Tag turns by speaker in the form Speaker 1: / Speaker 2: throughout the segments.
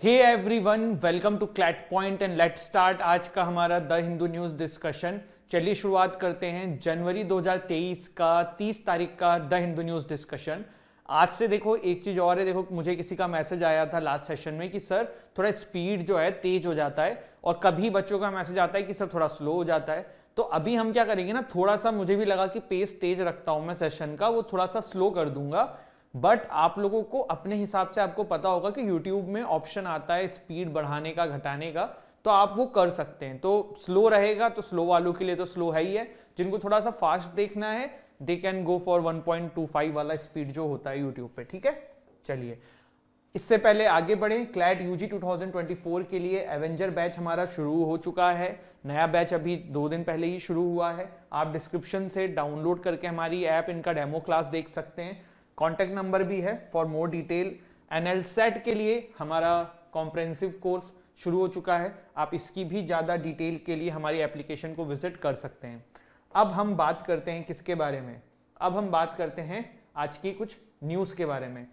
Speaker 1: Hey everyone, welcome to CLAT point and let's start आज का हमारा द हिंदू न्यूज डिस्कशन। चलिए शुरुआत करते हैं जनवरी 2023 का 30 तारीख का द हिंदू न्यूज डिस्कशन। आज से देखो एक चीज और है, देखो मुझे किसी का मैसेज आया था लास्ट सेशन में कि सर थोड़ा स्पीड जो है तेज हो जाता है और कभी बच्चों का मैसेज आता है कि सर थोड़ा स्लो हो जाता है। तो अभी हम क्या करेंगे ना, थोड़ा सा मुझे भी लगा कि पेस तेज रखता हूं मैं सेशन का, वो थोड़ा सा स्लो कर दूंगा। बट आप लोगों को अपने हिसाब से आपको पता होगा कि YouTube में ऑप्शन आता है स्पीड बढ़ाने का घटाने का, तो आप वो कर सकते हैं। तो स्लो रहेगा तो स्लो वालों के लिए तो स्लो है ही है, जिनको थोड़ा सा फास्ट देखना है दे कैन गो फॉर 1.25 वाला स्पीड जो होता है YouTube पे। ठीक है, चलिए इससे पहले आगे बढ़े। क्लैट यूजी 2024 के लिए एवेंजर बैच हमारा शुरू हो चुका है। नया बैच अभी 2 दिन पहले ही शुरू हुआ है। आप डिस्क्रिप्शन से डाउनलोड करके हमारी ऐप इनका डेमो क्लास देख सकते हैं। कॉन्टैक्ट नंबर भी है फॉर मोर डिटेल। एनएलसेट के लिए हमारा कॉम्प्रहेंसिव कोर्स शुरू हो चुका है, आप इसकी भी ज़्यादा डिटेल के लिए हमारी एप्लीकेशन को विजिट कर सकते हैं। अब हम बात करते हैं किसके बारे में, अब हम बात करते हैं आज की कुछ न्यूज़ के बारे में।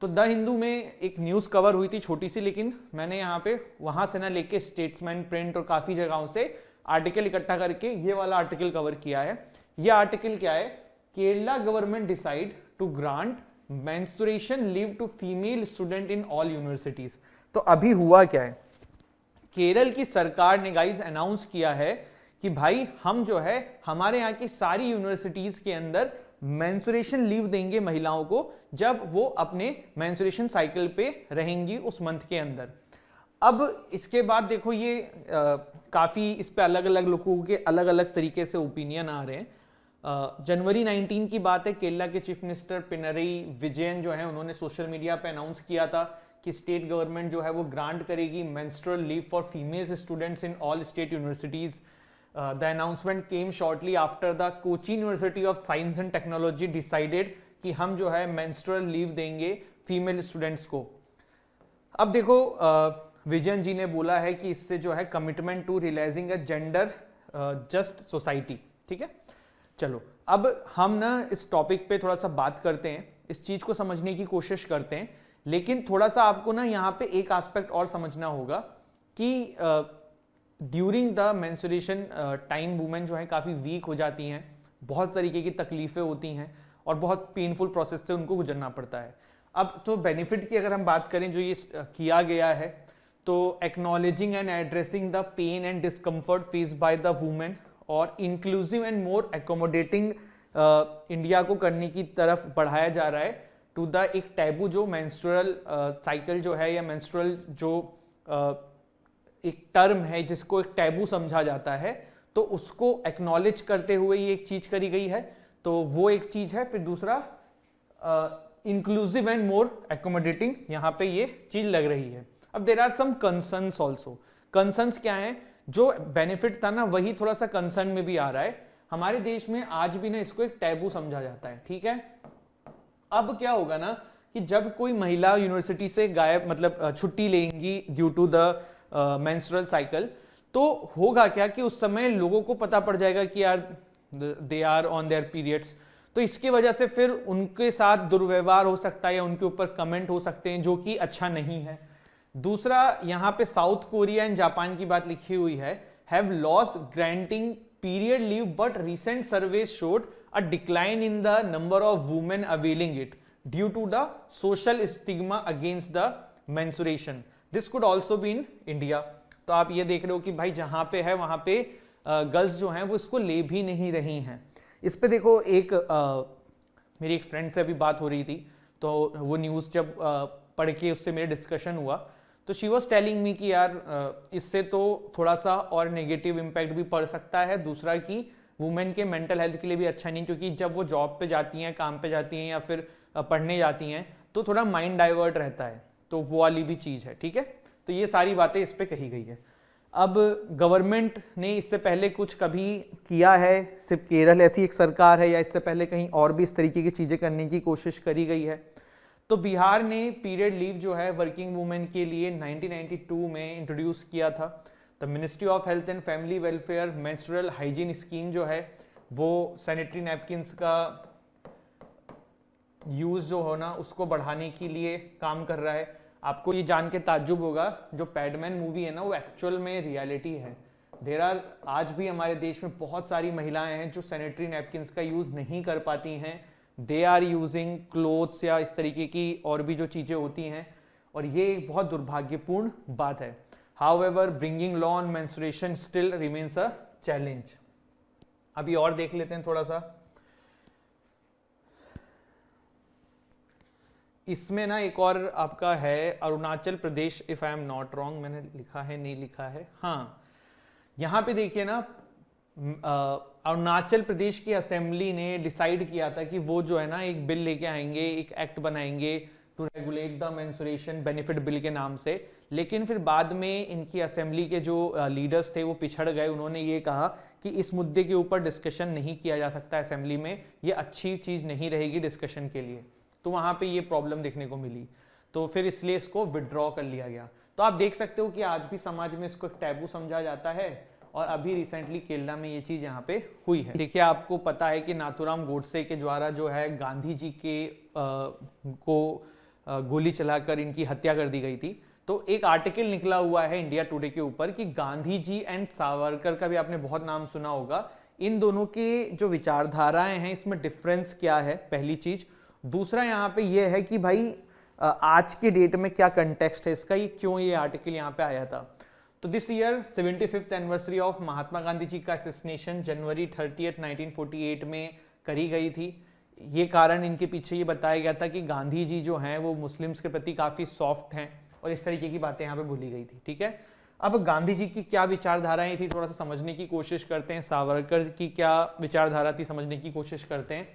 Speaker 1: तो द हिंदू में एक न्यूज़ कवर हुई थी छोटी सी, लेकिन मैंने यहाँ पे वहाँ से ना लेके स्टेट्समैन, प्रिंट और काफ़ी जगहों से आर्टिकल इकट्ठा करके ये वाला आर्टिकल कवर किया है। ये आर्टिकल क्या है, Kerala government decide to grant menstruation leave to female student in all universities. तो अभी हुआ क्या है, केरल की सरकार ने गाइस अनाउंस किया है कि भाई हम जो है हमारे यहाँ की सारी यूनिवर्सिटीज के अंदर मेंस्ट्रुएशन लीव देंगे महिलाओं को, जब वो अपने मेंस्ट्रुएशन साइकिल पे रहेंगी उस मंथ के अंदर। अब इसके बाद देखो ये काफी इस पे अलग अलग लोगों के अलग अलग तरीके से ओपिनियन आ रहे हैं। जनवरी 19 की बात है, केरला के चीफ मिनिस्टर पिनरई विजयन जो है उन्होंने सोशल मीडिया पे अनाउंस किया था कि स्टेट गवर्नमेंट जो है वो ग्रांट करेगी menstrual leave for female students in all state universities. The announcement came shortly after the Cochin university of science and technology decided कि हम जो है मेंस्ट्रुअल लीव देंगे फीमेल स्टूडेंट्स को। अब देखो विजयन जी ने बोला है कि इससे जो है commitment to realising a gender just society. ठीक है, चलो अब हम ना इस टॉपिक पे थोड़ा सा बात करते हैं, इस चीज को समझने की कोशिश करते हैं। लेकिन थोड़ा सा आपको ना यहाँ पे एक एस्पेक्ट और समझना होगा कि during the menstruation time women जो है काफ़ी वीक हो जाती हैं, बहुत तरीके की तकलीफें होती हैं और बहुत पेनफुल प्रोसेस से उनको गुजरना पड़ता है। अब तो बेनिफिट की अगर हम बात करें जो ये किया गया है, तो acknowledging and addressing the pain and discomfort face by the women और inclusive and more accommodating India को करने की तरफ बढ़ाया जा रहा है टू द एक टैबू जो मेंस्ट्रुअल साइकिल जो है या मेंस्ट्रुअल जो एक टर्म है जिसको एक टैबू समझा जाता है, तो उसको एक्नॉलेज करते हुए ये एक चीज करी गई है। तो वो एक चीज है। फिर दूसरा इंक्लूसिव एंड मोर एकोमोडेटिंग, यहाँ पे ये चीज लग रही है। अब there are some concerns also. Concerns क्या है, जो बेनिफिट था ना वही थोड़ा सा कंसर्न में भी आ रहा है। हमारे देश में आज भी ना इसको एक टैबू समझा जाता है। ठीक है, अब क्या होगा ना कि जब कोई महिला यूनिवर्सिटी से गायब मतलब छुट्टी लेंगी due to the menstrual cycle, तो होगा क्या कि उस समय लोगों को पता पड़ जाएगा कि यार they are on their periods, तो इसकी वजह से फिर उनके साथ दुर्व्यवहार हो सकता है या उनके ऊपर कमेंट हो सकते हैं जो कि अच्छा नहीं है। दूसरा, यहाँ पे साउथ कोरिया एंड जापान की बात लिखी हुई है, have lost granting period leave but recent surveys showed a decline in the number of women availing it due to the social stigma against the menstruation. This could also be in India. तो आप ये देख रहे हो कि भाई जहां पे है वहां पे गर्ल्स जो हैं वो इसको ले भी नहीं रही हैं। इस पे देखो एक मेरी एक फ्रेंड से अभी बात हो रही थी, तो वो न्यूज़ जब पढ़ के उससे मेरा डिस्कशन हुआ, तो शी वॉज टेलिंग मी कि यार इससे तो थोड़ा सा और नेगेटिव इम्पैक्ट भी पड़ सकता है। दूसरा कि वुमेन के मेंटल हेल्थ के लिए भी अच्छा नहीं, क्योंकि जब वो जॉब पे जाती हैं, काम पे जाती हैं या फिर पढ़ने जाती हैं, तो थोड़ा माइंड डाइवर्ट रहता है, तो वो वाली भी चीज़ है। ठीक है, तो ये सारी बातें इस पे कही गई है। अब गवर्नमेंट ने इससे पहले कुछ कभी किया है, सिर्फ केरल ऐसी एक सरकार है या इससे पहले कहीं और भी इस तरीके की चीज़ें करने की कोशिश करी गई है? तो बिहार ने पीरियड लीव जो है वर्किंग वुमेन के लिए 1992 में इंट्रोड्यूस किया था। The ministry of health and family welfare menstrual hygiene scheme जो है वो सैनिटरी नैपकिन्स का यूज जो होना उसको बढ़ाने के लिए काम कर रहा है। आपको ये जान के ताज्जुब होगा, जो पैडमैन मूवी है ना वो एक्चुअल में रियलिटी है। देर आर आज भी हमारे देश में बहुत सारी महिलाएं हैं जो सैनिटरी नैपकिन्स का यूज नहीं कर पाती हैं, दे आर यूजिंग क्लोथ्स या इस तरीके की और भी जो चीजें होती हैं, और ये एक बहुत दुर्भाग्यपूर्ण बात है। However bringing law on menstruation still remains a challenge. अभी और देख लेते हैं थोड़ा सा। इसमें ना एक और आपका है Arunachal Pradesh, if I am not wrong, मैंने लिखा है नहीं लिखा है, हाँ यहाँ पे देखिए ना, अरुणाचल प्रदेश की असेंबली ने डिसाइड किया था कि वो जो है ना एक बिल लेके आएंगे, एक एक्ट बनाएंगे to regulate the menstruation benefit bill के नाम से। लेकिन फिर बाद में इनकी असेंबली के जो लीडर्स थे वो पिछड़ गए। उन्होंने ये कहा कि इस मुद्दे के ऊपर डिस्कशन नहीं किया जा सकता असेंबली में, ये अच्छी चीज नहीं रहेगी डिस्कशन के लिए। तो वहां पे ये प्रॉब्लम देखने को मिली, तो फिर इसलिए इसको विड्रॉ कर लिया गया। तो आप देख सकते हो कि आज भी समाज में इसको टैबू समझा जाता है, और अभी रिसेंटली केरला में ये चीज यहाँ पे हुई है। देखिए आपको पता है कि नाथूराम गोडसे के द्वारा जो है गांधी जी के को गोली चलाकर इनकी हत्या कर दी गई थी। तो एक आर्टिकल निकला हुआ है इंडिया टुडे के ऊपर कि गांधी जी एंड सावरकर का भी आपने बहुत नाम सुना होगा। इन दोनों के जो विचारधाराएं हैं इसमें डिफरेंस क्या है, पहली चीज। दूसरा यहाँ पे ये है कि भाई आज के डेट में क्या कंटेक्स्ट है इसका, ये क्यों ये आर्टिकल यहाँ पे आया था। तो this year 75th anniversary of Mahatma Gandhi ji का असैसिनेशन जनवरी 30, 1948 में करी गई थी। ये कारण इनके पीछे ये बताया गया था कि गांधी जी जो हैं वो मुस्लिम्स के प्रति काफी सॉफ्ट हैं, और इस तरीके की बातें यहाँ पे बोली गई थी। ठीक है, अब गांधी जी की क्या विचारधाराएं थी थोड़ा सा समझने की कोशिश करते हैं, सावरकर की क्या विचारधारा थी समझने की कोशिश करते हैं।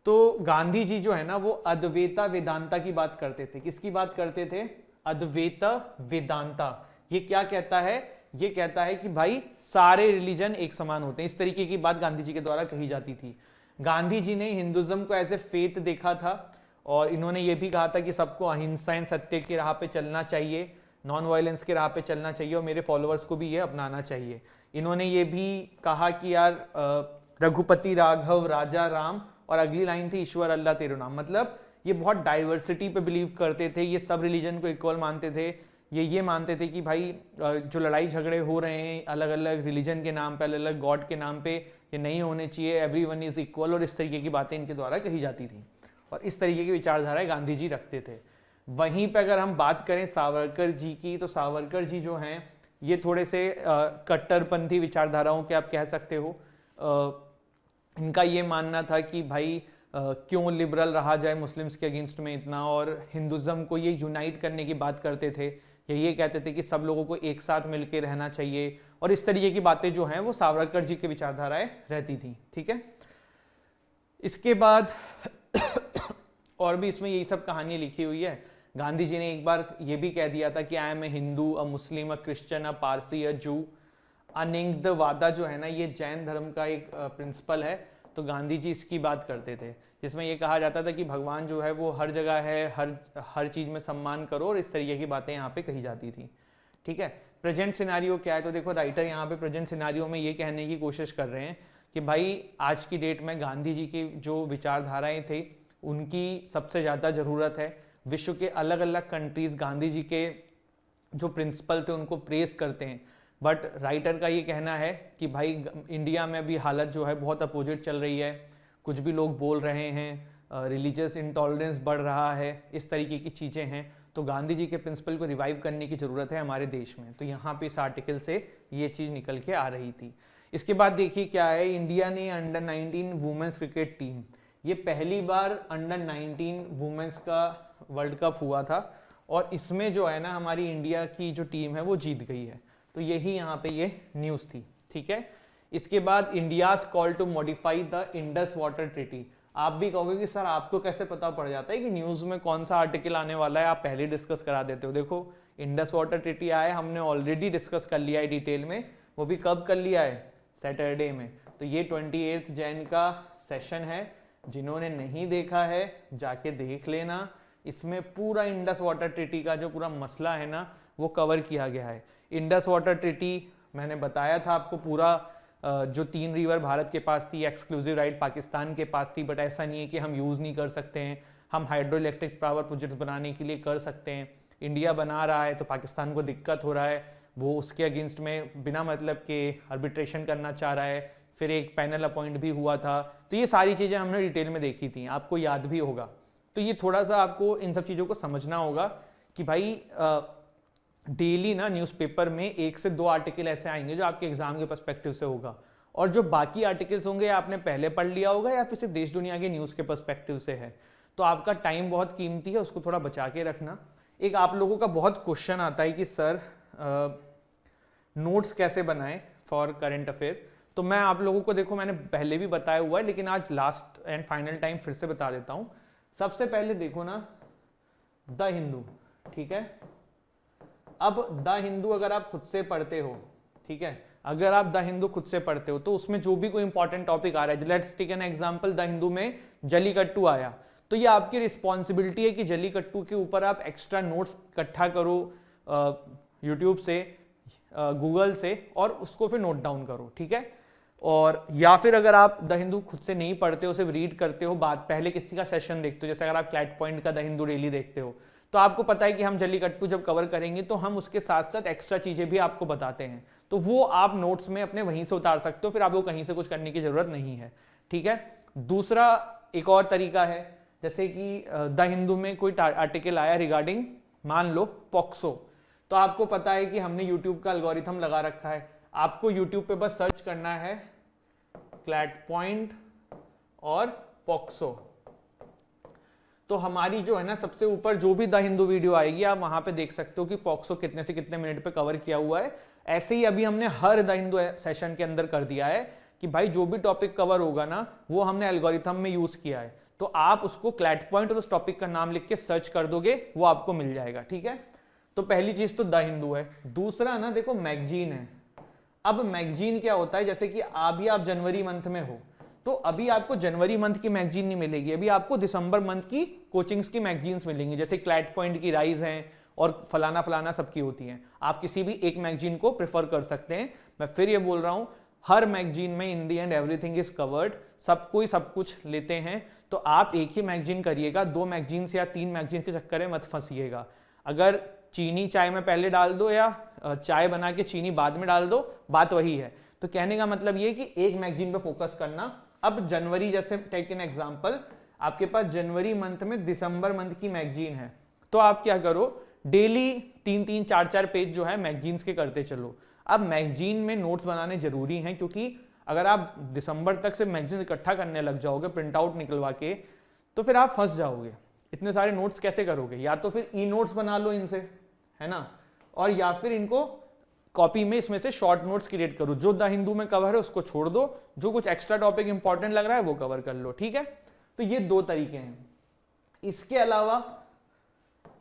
Speaker 1: तो गांधी जी जो है ना वो अद्वैता वेदांता की बात करते थे। किसकी बात करते थे? अद्वैता वेदांता। ये क्या कहता है? ये कहता है कि भाई सारे रिलीजन एक समान होते हैं। इस तरीके की बात गांधी जी के द्वारा कही जाती थी। गांधी जी ने हिंदुज्म को एज ए फेथ देखा था, और इन्होंने ये भी कहा था कि सबको अहिंसा एंड सत्य की राह पे चलना चाहिए, नॉन वायलेंस की राह पे चलना चाहिए, और मेरे फॉलोअर्स को भी ये अपनाना चाहिए। इन्होंने ये भी कहा कि यार रघुपति राघव राजा राम, और अगली लाइन थी ईश्वर अल्लाह तेरो नाम। मतलब ये बहुत डाइवर्सिटी पे बिलीव करते थे, ये सब रिलीजन को इक्वल मानते थे। ये मानते थे कि भाई जो लड़ाई झगड़े हो रहे हैं अलग अलग रिलीजन के नाम पे, अलग अलग गॉड के नाम पे, ये नहीं होने चाहिए, एवरीवन इज इक्वल, और इस तरीके की बातें इनके द्वारा कही जाती थी, और इस तरीके की विचारधाराएं गांधी जी रखते थे। वहीं पे अगर हम बात करें सावरकर जी की, तो सावरकर जी जो हैं ये थोड़े से कट्टरपंथी विचारधाराओं के आप कह सकते हो। इनका ये मानना था कि भाई क्यों लिबरल रहा जाए मुस्लिम्स के अगेंस्ट में इतना, और हिंदुज्म को ये यूनाइट करने की बात करते थे। ये कहते थे कि सब लोगों को एक साथ मिलकर रहना चाहिए, और इस तरीके की बातें जो हैं वो सावरकर जी की विचारधाराएं रहती थी। ठीक है, इसके बाद और भी इसमें यही सब कहानी लिखी हुई है। गांधी जी ने एक बार ये भी कह दिया था कि I am a Hindu, a Muslim, a Christian, a Parsi, a Jew. अनिंगदवादा जो है ना ये जैन धर्म का एक प्रिंसिपल है। तो गांधी जी इसकी बात करते थे, जिसमें ये कहा जाता था कि भगवान जो है वो हर जगह है, हर चीज में सम्मान करो, और इस तरीके की बातें यहाँ पे कही जाती थी। ठीक है, प्रेजेंट सिनेरियो क्या है? तो देखो राइटर यहाँ पे प्रेजेंट सिनेरियो में ये कहने की कोशिश कर रहे हैं कि भाई आज की डेट में गांधी जी की जो विचारधाराएं थी उनकी सबसे ज़्यादा ज़रूरत है। विश्व के अलग अलग कंट्रीज गांधी जी के जो प्रिंसिपल थे उनको प्रेस करते हैं, बट राइटर का ये कहना है कि भाई इंडिया में भी हालत जो है बहुत अपोजिट चल रही है, कुछ भी लोग बोल रहे हैं, रिलीजियस इंटॉलरेंस बढ़ रहा है, इस तरीके की चीज़ें हैं। तो गांधी जी के प्रिंसिपल को रिवाइव करने की ज़रूरत है हमारे देश में। तो यहाँ पे इस आर्टिकल से ये चीज़ निकल के आ रही थी। इसके बाद देखिए क्या है, इंडिया ने अंडर 19 वुमेन्स क्रिकेट टीम, ये पहली बार अंडर 19 वुमेन्स का वर्ल्ड कप हुआ था, और इसमें जो है ना हमारी इंडिया की जो टीम है वो जीत गई है। तो यही यहाँ पे ये न्यूज़ थी। ठीक है, इसके बाद India's call to modify the Indus Water Treaty. आप भी कहोगे कि सर आपको कैसे पता पड़ जाता है कि न्यूज़ में कौन सा आर्टिकल आने वाला है, आप पहले डिस्कस करा देते हो। देखो इंडस वाटर ट्रीटी आया, हमने ऑलरेडी डिस्कस कर लिया है डिटेल में, वो भी कब कर लिया है? सैटरडे में। तो ये 28 जैन का सेशन है, जिन्होंने नहीं देखा है जाके देख लेना। इसमें पूरा इंडस वाटर ट्रीटी का जो पूरा मसला है ना वो कवर किया गया है। इंडस वाटर ट्रीटी मैंने बताया था आपको, पूरा जो 3 रिवर भारत के पास थी, एक्सक्लूसिव राइट पाकिस्तान के पास थी, बट ऐसा नहीं है कि हम यूज़ नहीं कर सकते हैं, हम हाइड्रो इलेक्ट्रिक पावर प्रोजेक्ट्स बनाने के लिए कर सकते हैं। इंडिया बना रहा है तो पाकिस्तान को दिक्कत हो रहा है, वो उसके अगेंस्ट में बिना मतलब के आर्बिट्रेशन करना चाह रहा है, फिर एक पैनल अपॉइंट भी हुआ था। तो ये सारी चीज़ें हमने डिटेल में देखी थी, आपको याद भी होगा। तो ये थोड़ा सा आपको इन सब चीज़ों को समझना होगा कि भाई डेली ना न्यूज़पेपर में 1 से 2 आर्टिकल ऐसे आएंगे जो आपके एग्जाम के पर्सपेक्टिव से होगा, और जो बाकी आर्टिकल्स होंगे आपने पहले पढ़ लिया होगा या फिर सिर्फ देश दुनिया के न्यूज़ के पर्सपेक्टिव से है। तो आपका टाइम बहुत कीमती है, उसको थोड़ा बचा के रखना। एक आप लोगों का बहुत क्वेश्चन आता है कि सर नोट्स कैसे बनाएं फॉर करंट अफेयर। तो मैं आप लोगों को, देखो मैंने पहले भी बताया हुआ है लेकिन आज लास्ट एंड फाइनल टाइम फिर से बता देता हूं। सबसे पहले देखो ना द हिंदू, ठीक है। अब द हिंदू अगर आप खुद से पढ़ते हो, ठीक है, अगर आप द हिंदू खुद से पढ़ते हो तो उसमें जो भी कोई इंपॉर्टेंट टॉपिक आ रहा है, let's take an example, the Hindu में जल्लीकट्टू आया, तो ये आपकी रिस्पॉन्सिबिलिटी है कि जल्लीकट्टू के ऊपर आप एक्स्ट्रा नोट्स इकट्ठा करो यूट्यूब से, गूगल से, और उसको फिर नोट डाउन करो, ठीक है। और या फिर अगर आप द हिंदू खुद से नहीं पढ़ते हो, सिर्फ रीड करते हो, बात पहले किसी का सेशन देखते हो, जैसे अगर आप क्लैट पॉइंट का द हिंदू डेली देखते हो, तो आपको पता है कि हम जल्लीकट्टू जब कवर करेंगे तो हम उसके साथ साथ एक्स्ट्रा चीजें भी आपको बताते हैं, तो वो आप नोट्स में अपने वहीं से उतार सकते हो, फिर आपको कहीं से कुछ करने की जरूरत नहीं है, ठीक है। दूसरा एक और तरीका है, जैसे कि द हिंदू में कोई आर्टिकल आया रिगार्डिंग मान लो पॉक्सो, तो आपको पता है कि हमने यूट्यूब का एल्गोरिथम लगा रखा है, आपको यूट्यूब पे बस सर्च करना है क्लैट पॉइंट और पॉक्सो, तो हमारी जो है ना सबसे ऊपर जो भी द हिंदू वीडियो आएगी आप वहां पे देख सकते हो कि पॉक्सो कितने से कितने मिनट पे कवर किया हुआ है। ऐसे ही अभी हमने हर द हिंदू सेशन के अंदर कर दिया है कि भाई जो भी टॉपिक कवर होगा ना वो हमने एल्गोरिथम में यूज किया है, तो आप उसको क्लैट पॉइंट और उस टॉपिक का नाम लिख के सर्च कर दोगे, वो आपको मिल जाएगा, ठीक है। तो पहली चीज तो द हिंदू है। दूसरा ना देखो मैगजीन है। अब मैगजीन क्या होता है, जैसे कि अभी आप जनवरी मंथ में हो तो अभी आपको जनवरी मंथ की मैगजीन नहीं मिलेगी, अभी आपको दिसंबर मंथ की कोचिंग्स की मैगजीन्स मिलेंगी, जैसे क्लैट पॉइंट की राइज हैं और फलाना फलाना सबकी होती हैं। आप किसी भी एक मैगजीन को प्रेफर कर सकते हैं। मैं फिर ये बोल रहा हूं, हर मैगजीन में इन दी एंड एवरीथिंग इज कवर्ड, सब कोई सब कुछ लेते हैं, तो आप एक ही मैगजीन करिएगा, 2 मैगजीन्स या 3 मैगजीन के चक्कर में मत फंसिएगा। अगर चीनी चाय में पहले डाल दो या चाय बना के चीनी बाद में डाल दो, बात वही है। तो कहने का मतलब ये कि एक मैगजीन पे फोकस करना। अब जनवरी, जैसे टेक एन एग्जांपल, आपके पास जनवरी मंथ में दिसंबर मंथ की मैगजीन है, तो आप क्या करो, डेली 3-3, 4-4 पेज जो है मैगजीन्स के करते चलो। अब मैगजीन में नोट्स बनाने जरूरी हैं, क्योंकि अगर आप दिसंबर तक से मैगजीन इकट्ठा करने लग जाओगे प्रिंट आउट निकलवा के, तो फिर आप फंस जाओगे। इतने सारे नोट्स कैसे करोगे? या तो फिर ई नोट्स बना लो इनसे, है ना, और या फिर इनको कॉपी में इसमें से शॉर्ट नोट्स क्रिएट करो, जो द हिंदू में कवर है उसको छोड़ दो, जो कुछ एक्स्ट्रा टॉपिक इंपॉर्टेंट लग रहा है वो कवर कर लो, ठीक है। तो ये 2 तरीके हैं। इसके अलावा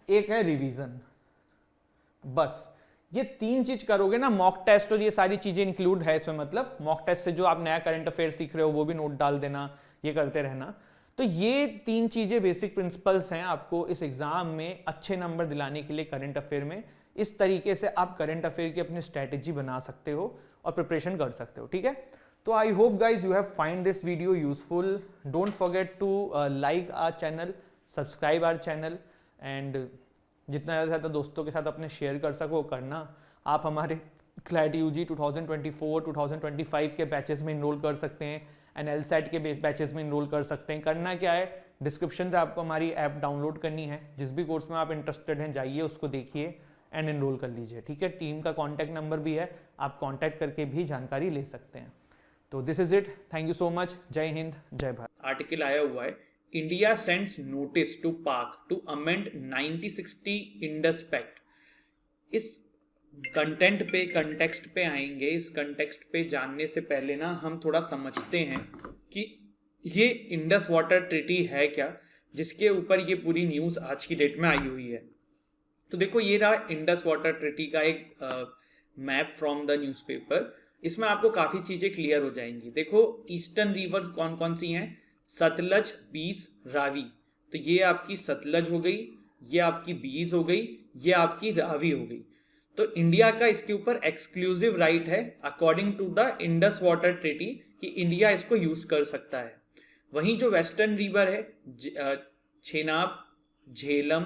Speaker 1: एक है रिवीजन, बस ये 3 चीज करोगे ना, मॉक टेस्ट और ये सारी चीजें इंक्लूड है इसमें, मतलब मॉक टेस्ट से जो आप नया करंट अफेयर सीख रहे हो वो भी नोट डाल देना, ये करते रहना। तो ये 3 चीजें बेसिक प्रिंसिपल्स हैं आपको इस एग्जाम में अच्छे नंबर दिलाने के लिए करंट अफेयर में। इस तरीके से आप करंट अफेयर की अपनी स्ट्रेटेजी बना सकते हो और प्रिपरेशन कर सकते हो, ठीक है। तो I hope guys you have find this video useful. Don't forget to like our channel, subscribe our channel, and जितना ज़्यादा दोस्तों के साथ अपने शेयर कर सको करना। आप हमारे क्लैट यूजी 2024-2025 के बैचेस में इनरोल कर सकते हैं, एनएलसेट के बैचेस में इनरोल कर सकते हैं। करना क्या है, डिस्क्रिप्शन से आपको हमारी ऐप डाउनलोड करनी है, जिस भी कोर्स में आप इंटरेस्टेड हैं जाइए उसको देखिए एंड एनरोल कर लीजिए, ठीक है। टीम का कॉन्टैक्ट नंबर भी है, आप कॉन्टैक्ट करके भी जानकारी ले सकते हैं। तो this is it, thank you so much, जय हिंद जय भारत।
Speaker 2: आर्टिकल आया हुआ है, इंडिया सेंड्स नोटिस टू पाक टू अमेंड 1960 इंडस पैक्ट। इस कंटेंट पे, कंटेक्स्ट पे आएंगे। इस कंटेक्स्ट पे जानने से पहले ना हम थोड़ा समझते हैं कि ये इंडस वाटर ट्रीटी है क्या, जिसके ऊपर ये पूरी न्यूज़ आज की डेट में आई हुई है। तो देखो, ये रहा इंडस वाटर ट्रीटी का एक मैप फ्रॉम द न्यूज़पेपर। इसमें आपको काफ़ी चीज़ें क्लियर हो जाएंगी। देखो, ईस्टर्न रिवर्स कौन कौन सी हैं, सतलज, बीज, रावी। तो ये आपकी सतलज हो गई, ये आपकी बीज हो गई, ये आपकी रावी हो गई। तो इंडिया का इसके ऊपर एक्सक्लूसिव राइट है according to the Indus Water Treaty कि इंडिया इसको यूज कर सकता है। वहीं जो वेस्टर्न रिवर है, छेनाब, झेलम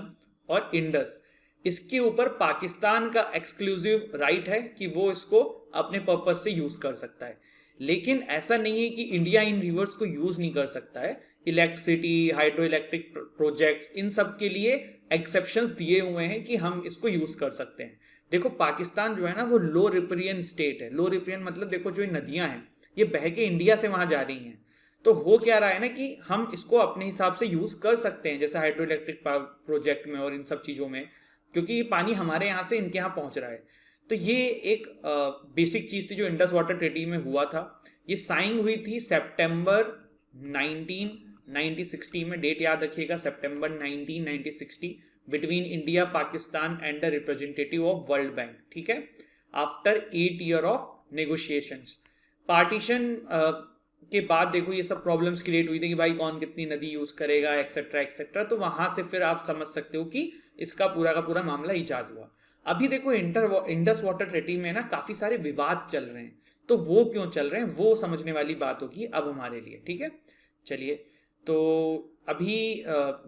Speaker 2: और इंडस, इसके ऊपर पाकिस्तान का एक्सक्लूसिव राइट है कि वो इसको अपने पर्पज से यूज कर सकता है। लेकिन ऐसा नहीं है कि इंडिया इन रिवर्स को यूज नहीं कर सकता है। इलेक्ट्रिसिटी, हाइड्रो इलेक्ट्रिक प्रोजेक्ट्स, इन सब के लिए एक्सेप्शंस दिए हुए हैं कि हम इसको यूज कर सकते हैं। देखो पाकिस्तान जो है ना वो लो रिपेरियन स्टेट है। लो रिपेरियन मतलब देखो जो नदियां हैं ये बह के इंडिया से वहां जा रही हैं, तो हो क्या रहा है ना कि हम इसको अपने हिसाब से यूज कर सकते हैं, जैसे हाइड्रो इलेक्ट्रिक प्रोजेक्ट में और इन सब चीजों में, क्योंकि ये पानी हमारे यहाँ से इनके यहाँ पहुंच रहा है। तो ये एक बेसिक चीज थी जो इंडस वाटर ट्रीटी में हुआ था। ये साइन हुई थी सितंबर 1960 में, डेट याद रखिएगा, सितंबर 1960, between India, Pakistan and the representative of world bank, ठीक है, after 8 year of negotiations. Partition के बाद देखो ये सब प्रॉब्लम्स क्रिएट हुई थी कि भाई कौन कितनी नदी यूज करेगा, एक्सेट्रा एक्सेट्रा। तो वहां से फिर आप समझ सकते हो कि इसका पूरा का पूरा मामला इजाद हुआ। अभी देखो इंडस वाटर ट्रीटी में ना काफी सारे विवाद चल रहे हैं, तो वो क्यों चल रहे हैं वो समझने वाली बात होगी अब हमारे लिए, ठीक है। चलिए, तो अभी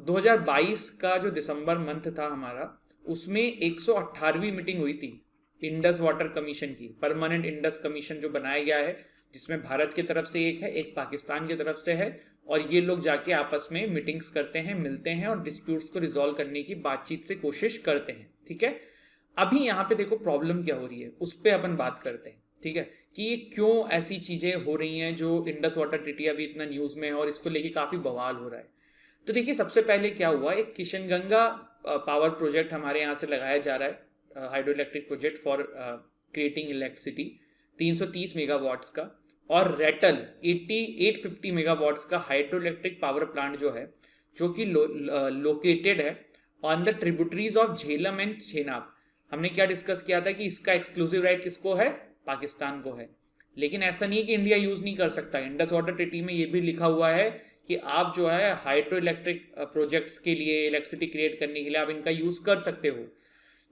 Speaker 2: 2022 का जो दिसंबर मंथ था हमारा, उसमें 118वीं मीटिंग हुई थी इंडस वाटर कमीशन की, परमानेंट इंडस कमीशन जो बनाया गया है, जिसमें भारत की तरफ से एक है, एक पाकिस्तान की तरफ से है, और ये लोग जाके आपस में मीटिंग्स करते हैं, मिलते हैं और डिस्प्यूट्स को रिजॉल्व करने की बातचीत से कोशिश करते हैं, ठीक है। अभी यहाँ पे देखो प्रॉब्लम क्या हो रही है उस पर अपन बात करते हैं, ठीक है, कि ये क्यों ऐसी चीजें हो रही हैं जो इंडस वाटर ट्रीटी अभी इतना न्यूज में है और इसको लेके काफी बवाल हो रहा है। तो देखिए सबसे पहले क्या हुआ, एक किशनगंगा पावर प्रोजेक्ट हमारे यहाँ से लगाया जा रहा है, hydro electric project for creating electricity 330 megawatts का, और रेटल 850 मेगावाट्स का हाइड्रो इलेक्ट्रिक पावर प्लांट जो है, जो कि लोकेटेड है on the tributaries of Jhelum and Chenab. हमने क्या डिस्कस किया था कि इसका एक्सक्लूसिव राइट किसको है, पाकिस्तान को है। लेकिन ऐसा नहीं है कि इंडिया यूज नहीं कर सकता। इंडस वाटर ट्रीटी में ये भी लिखा हुआ है कि आप जो है हाइड्रो इलेक्ट्रिक प्रोजेक्ट्स के लिए, इलेक्ट्रिसिटी क्रिएट करने के लिए आप इनका यूज कर सकते हो।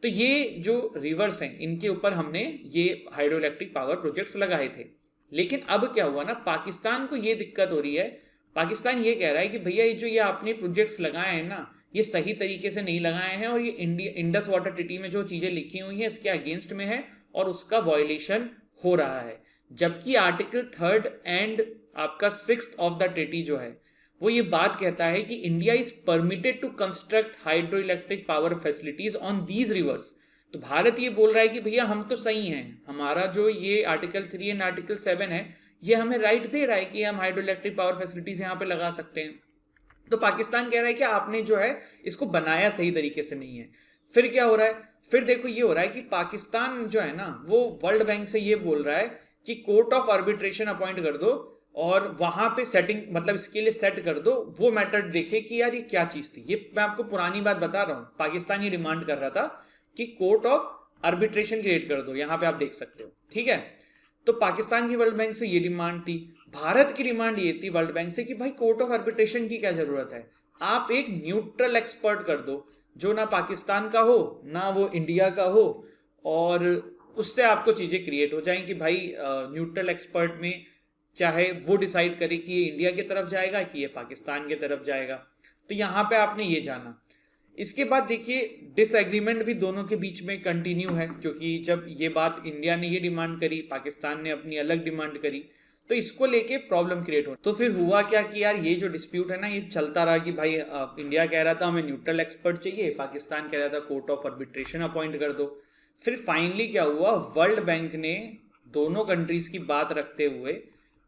Speaker 2: तो ये जो रिवर्स हैं इनके ऊपर हमने ये हाइड्रो इलेक्ट्रिक पावर प्रोजेक्ट्स लगाए थे। लेकिन अब क्या हुआ ना, पाकिस्तान को ये दिक्कत हो रही है। पाकिस्तान ये कह रहा है कि भैया ये आपने प्रोजेक्ट्स लगाए हैं ना, ये सही तरीके से नहीं लगाए हैं, और ये इंडस वाटर ट्रीटी में जो चीजें लिखी हुई हैं इसके अगेंस्ट में है और उसका वायलेशन हो रहा है। जबकि आर्टिकल 3 एंड आपका 6 ऑफ द ट्रीटी जो है वो ये बात कहता है कि India is permitted to construct hydro electric power facilities on these rivers. तो भारत ये बोल रहा है कि भैया हम तो सही हैं, हमारा जो ये आर्टिकल 3 एंड आर्टिकल 7 है ये हमें राइट दे रहा है कि हम हाइड्रो इलेक्ट्रिक पावर फैसिलिटीज यहाँ पे लगा सकते हैं। तो पाकिस्तान कह रहा है कि आपने जो है इसको बनाया सही तरीके से नहीं है। फिर क्या हो रहा है, फिर देखो ये हो रहा है कि पाकिस्तान जो है ना वो वर्ल्ड बैंक से ये बोल रहा है कि कोर्ट ऑफ आर्बिट्रेशन अपॉइंट कर दो और वहां पे सेटिंग, मतलब इसके लिए सेट कर दो, वो मैटर देखे कि यार ये क्या चीज थी। ये मैं आपको पुरानी बात बता रहा हूं, पाकिस्तान ये डिमांड कर रहा था कि कोर्ट ऑफ आर्बिट्रेशन क्रिएट कर दो, यहां पे आप देख सकते हो, ठीक है। तो पाकिस्तान की वर्ल्ड बैंक से ये डिमांड थी। भारत की डिमांड ये थी वर्ल्ड बैंक से कि भाई कोर्ट ऑफ आर्बिट्रेशन की क्या जरूरत है, आप एक न्यूट्रल एक्सपर्ट कर दो जो ना पाकिस्तान का हो ना वो इंडिया का हो, और उससे आपको चीजें क्रिएट हो जाएं कि भाई न्यूट्रल एक्सपर्ट में चाहे वो डिसाइड करे कि ये इंडिया की तरफ जाएगा कि ये पाकिस्तान की तरफ जाएगा। तो यहाँ पे आपने ये जाना। इसके बाद देखिए डिसएग्रीमेंट भी दोनों के बीच में कंटिन्यू है, क्योंकि जब ये बात इंडिया ने ये डिमांड करी, पाकिस्तान ने अपनी अलग डिमांड करी, तो इसको लेके प्रॉब्लम क्रिएट हो। तो फिर हुआ क्या कि यार ये जो डिस्प्यूट है ना ये चलता रहा कि भाई इंडिया कह रहा था हमें न्यूट्रल एक्सपर्ट चाहिए, पाकिस्तान कह रहा था कोर्ट ऑफ आर्बिट्रेशन अपॉइंट कर दो। फिर फाइनली क्या हुआ, वर्ल्ड बैंक ने दोनों कंट्रीज की बात रखते हुए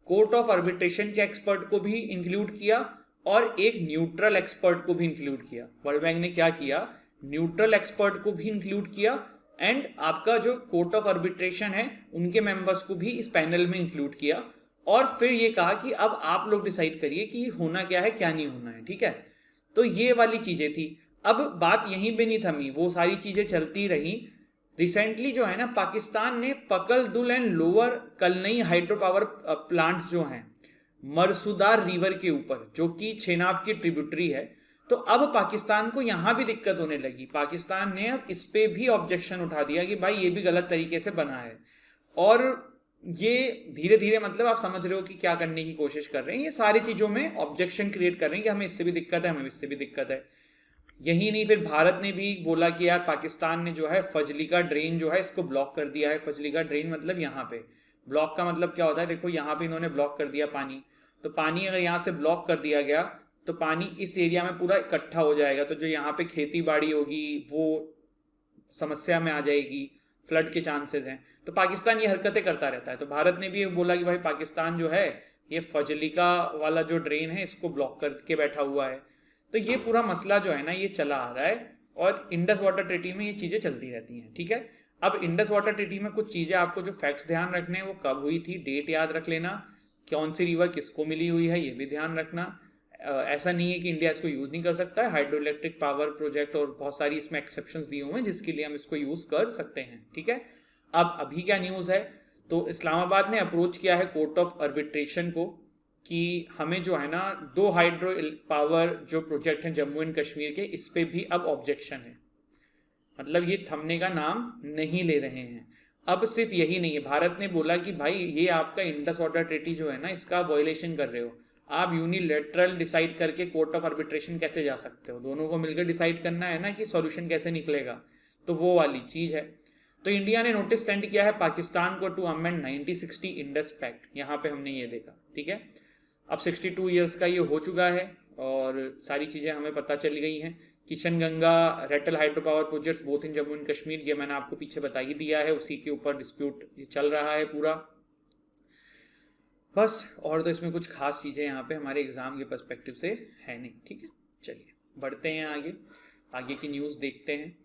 Speaker 2: कोर्ट ऑफ आर्बिट्रेशन के एक्सपर्ट को भी इंक्लूड किया और एक न्यूट्रल एक्सपर्ट को भी इंक्लूड किया। वर्ल्ड बैंक ने क्या किया, न्यूट्रल एक्सपर्ट को भी इंक्लूड किया एंड आपका जो कोर्ट ऑफ आर्बिट्रेशन है उनके मेंबर्स को भी इस पैनल में इंक्लूड किया, और फिर ये कहा कि अब आप लोग डिसाइड करिए कि होना क्या है क्या नहीं होना है, ठीक है। तो ये वाली चीजें थी। अब बात यहीं पे नहीं थमी, वो सारी चीजें चलती रही। रिसेंटली जो है ना पाकिस्तान ने Pakal Dul and lower Kalnai hydro power plants जो हैं मरसुदार रिवर के ऊपर, जो कि चेनाब की ट्रिब्यूटरी है, तो अब पाकिस्तान को यहां भी दिक्कत होने लगी। पाकिस्तान ने अब इस पे भी ऑब्जेक्शन उठा दिया कि भाई ये भी गलत तरीके से बना है, और ये धीरे धीरे मतलब आप समझ रहे हो कि क्या करने की कोशिश कर रहे हैं, ये सारी चीजों में ऑब्जेक्शन क्रिएट कर रहे हैं कि हमें इससे भी दिक्कत है, हमें इससे भी दिक्कत है। यही नहीं, फिर भारत ने भी बोला कि यार पाकिस्तान ने जो है फजली का ड्रेन जो है इसको ब्लॉक कर दिया है। फजली का ड्रेन मतलब यहाँ पे ब्लॉक का मतलब क्या होता है, देखो यहाँ पे इन्होंने ब्लॉक कर दिया पानी, तो पानी अगर यहाँ से ब्लॉक कर दिया गया तो पानी इस एरिया में पूरा इकट्ठा हो जाएगा, तो जो यहाँ पे खेती बाड़ी होगी वो समस्या में आ जाएगी, फ्लड के चांसेस हैं। तो पाकिस्तान ये हरकतें करता रहता है, तो भारत ने भी बोला कि भाई पाकिस्तान जो है ये फजलिका वाला जो ड्रेन है इसको ब्लॉक करके बैठा हुआ है। तो ये पूरा मसला जो है ना ये चला आ रहा है, और इंडस वाटर ट्रीटी में ये चीज़ें चलती रहती हैं, ठीक है। अब इंडस वाटर ट्रीटी में कुछ चीज़ें आपको जो फैक्ट्स ध्यान रखने हैं, वो कब हुई थी, डेट याद रख लेना, कौन सी रिवर किसको मिली हुई है ये भी ध्यान रखना। ऐसा नहीं है कि इंडिया इसको यूज़ नहीं कर सकता है, हाइड्रो इलेक्ट्रिक पावर प्रोजेक्ट और बहुत सारी इसमें एक्सेप्शंस दिए हुए हैं जिसके लिए हम इसको यूज़ कर सकते हैं, ठीक है। अब अभी क्या न्यूज़ है, तो इस्लामाबाद ने अप्रोच किया है कोर्ट ऑफ आर्बिट्रेशन को कि हमें जो है ना 2 हाइड्रो पावर जो प्रोजेक्ट हैं जम्मू एंड कश्मीर के, इस पे भी अब ऑब्जेक्शन है, मतलब ये थमने का नाम नहीं ले रहे हैं। अब सिर्फ यही नहीं है, भारत ने बोला कि भाई ये आपका इंडस वाटर ट्रीटी जो है ना इसका वायलेशन कर रहे हो, आप यूनिलेटरल डिसाइड करके कोर्ट ऑफ आर्बिट्रेशन कैसे जा सकते हो, दोनों को मिलकर डिसाइड करना है ना कि सॉल्यूशन कैसे निकलेगा, तो वो वाली चीज़ है। तो इंडिया ने नोटिस सेंड किया है पाकिस्तान को टू अमेंड 1960 इंडस पैक्ट, यहाँ पे हमने ये देखा, ठीक है। अब 62 ईयर्स का ये हो चुका है और सारी चीज़ें हमें पता चल गई हैं। Kishan Ganga Ratle hydro power projects both in Jammu and Kashmir, ये मैंने आपको पीछे बता ही दिया है, उसी के ऊपर डिस्प्यूट ये चल रहा है पूरा, बस। और तो इसमें कुछ खास चीज़ें यहाँ पे हमारे एग्जाम के पर्सपेक्टिव से है नहीं, ठीक है। चलिए बढ़ते हैं आगे, आगे की न्यूज़ देखते हैं।